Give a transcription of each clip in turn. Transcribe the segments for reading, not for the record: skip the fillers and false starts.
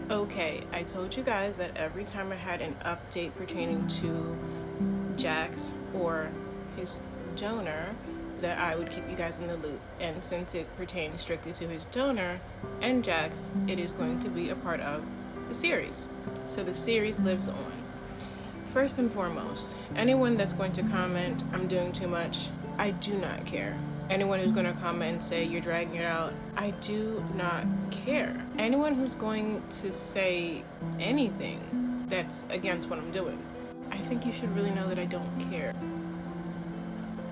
Okay, I told you guys that every time I had an update pertaining to Jax or his donor, that I would keep you guys in the loop. And since it pertains strictly to his donor and Jax, it is going to be a part of the series. So the series lives on. First and foremost, anyone that's going to comment, I'm doing too much, I do not care. Anyone who's going to comment and say you're dragging it out, I do not care. Anyone who's going to say anything that's against what I'm doing, I think you should really know that I don't care.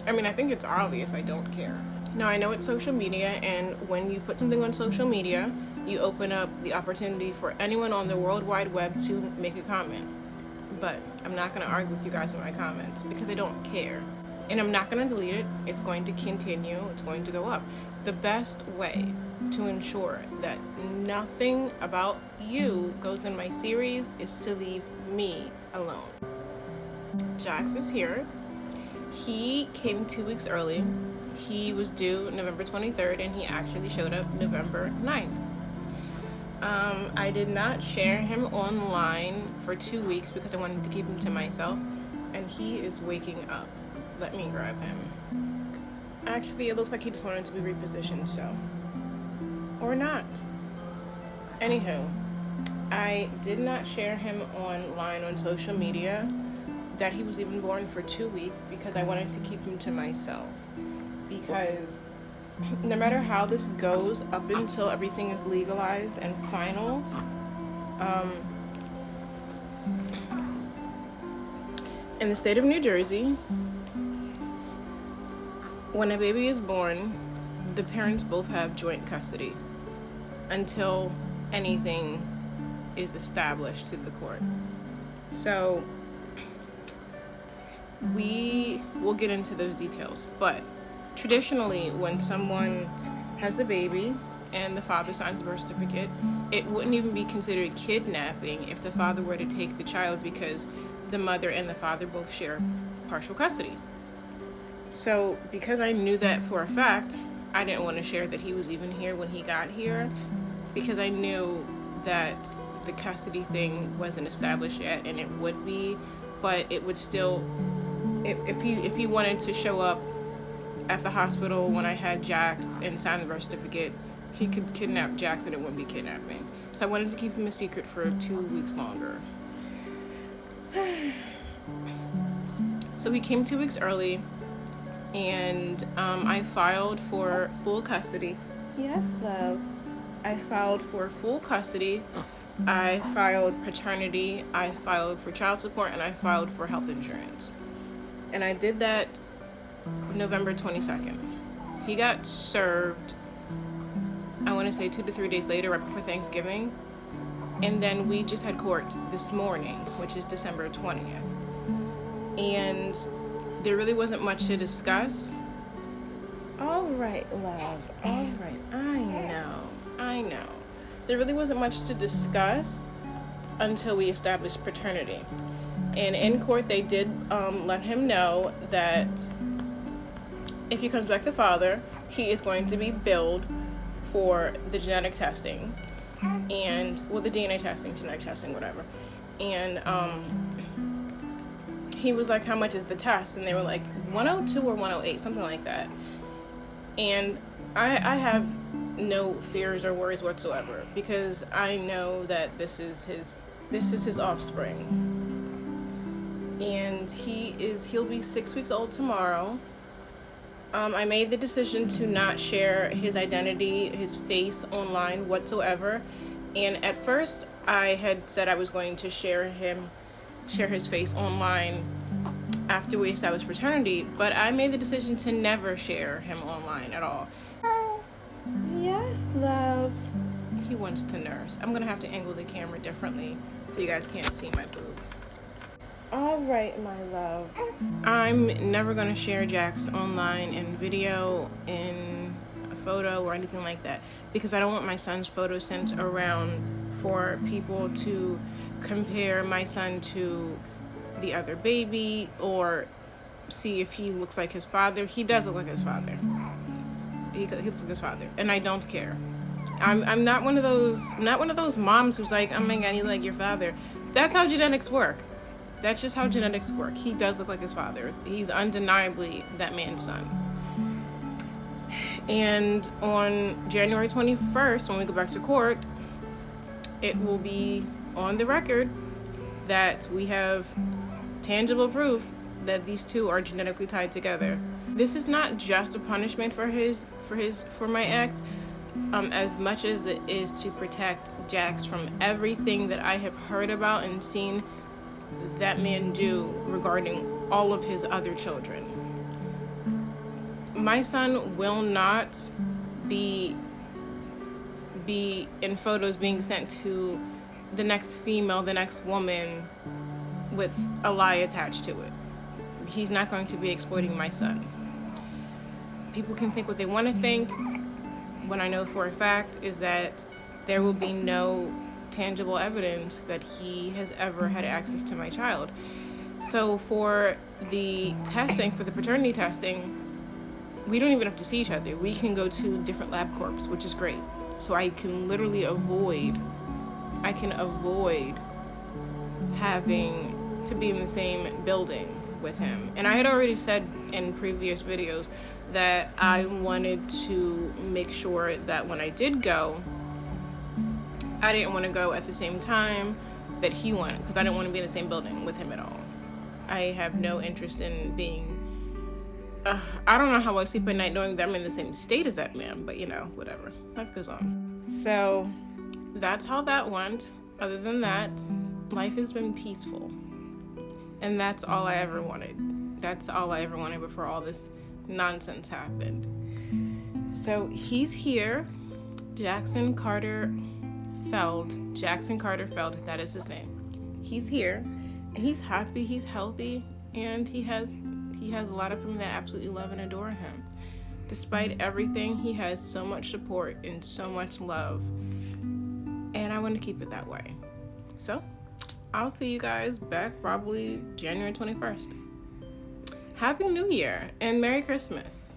I mean, I think it's obvious I don't care. Now, I know it's social media, and when you put something on social media, you open up the opportunity for anyone on the World Wide Web to make a comment. But I'm not going to argue with you guys in my comments because I don't care. And I'm not going to delete it. It's going to continue. It's going to go up. The best way to ensure that nothing about you goes in my series is to leave me alone. Jax is here. He came 2 weeks early. He was due November 23rd, and he actually showed up November 9th. I did not share him online for 2 weeks because I wanted to keep him to myself, and he is waking up. Let me grab him. Actually, it looks like he just wanted to be repositioned, so. Or not. Anywho, I did not share him online on social media that he was even born for 2 weeks because I wanted to keep him to myself. Because no matter how this goes up until everything is legalized and final, in the state of New Jersey, when a baby is born, the parents both have joint custody until anything is established to the court. So we will get into those details, but traditionally when someone has a baby and the father signs a birth certificate, it wouldn't even be considered kidnapping if the father were to take the child because the mother and the father both share partial custody. So because I knew that for a fact, I didn't want to share that he was even here when he got here because I knew that the custody thing wasn't established yet, and it would be, but it would still, if he wanted to show up at the hospital when I had Jax and sign the birth certificate, he could kidnap Jax and it wouldn't be kidnapping. So I wanted to keep him a secret for 2 weeks longer. So he came 2 weeks early, and I filed for full custody. Yes, love. I filed for full custody. I filed paternity. I filed for child support, and I filed for health insurance. And I did that November 22nd. He got served, I want to say 2 to 3 days later, right before Thanksgiving. And then we just had court this morning, which is December 20th. And there really wasn't much to discuss. All right, love. All right. I know. There really wasn't much to discuss until we established paternity. And in court, they did let him know that if he comes back the father, he is going to be billed for the genetic testing and, well, the DNA testing, genetic testing, whatever. And he was like, how much is the test? And they were like, 102 or 108, something like that. And I have no fears or worries whatsoever because I know that this is his offspring. And he'll be 6 weeks old tomorrow. I made the decision to not share his identity, his face online whatsoever. And at first I had said I was going to share his face online after we established paternity, but I made the decision to never share him online at all. Yes, love. He wants to nurse. I'm gonna have to angle the camera differently so you guys can't see my boob. All right, my love. I'm never gonna share Jax online in video, in a photo, or anything like that because I don't want my son's photo sent around for people to compare my son to the other baby or see if he looks like his father. He does look like his father. He looks like his father, and I don't care. I'm not one of those moms who's like, oh my god, you like your father. That's how genetics work. That's just how genetics work. He does look like his father. He's undeniably that man's son. And on January 21st, when we go back to court, it will be on the record that we have tangible proof that these two are genetically tied together. This is not just a punishment for my ex, as much as it is to protect Jax from everything that I have heard about and seen that man do regarding all of his other children. My son will not be in photos being sent to the next female, the next woman with a lie attached to it. He's not going to be exploiting my son. People can think what they want to think. What I know for a fact is that there will be no tangible evidence that he has ever had access to my child. So for the testing, for the paternity testing, we don't even have to see each other. We can go to different LabCorps, which is great. So I can literally avoid having to be in the same building with him. And I had already said in previous videos that I wanted to make sure that when I did go, I didn't want to go at the same time that he went, because I didn't want to be in the same building with him at all. I have no interest in being, I don't know how I sleep at night knowing that I'm in the same state as that man, but whatever. Life goes on. So that's how that went. Other than that, life has been peaceful. And that's all I ever wanted. That's all I ever wanted before all this nonsense happened. So he's here. Jackson Carter Feld, that is his name. He's here. He's happy, he's healthy, and he has a lot of family that absolutely love and adore him. Despite everything, he has so much support and so much love. And I want to keep it that way. So, I'll see you guys back probably January 21st. Happy New Year and Merry Christmas.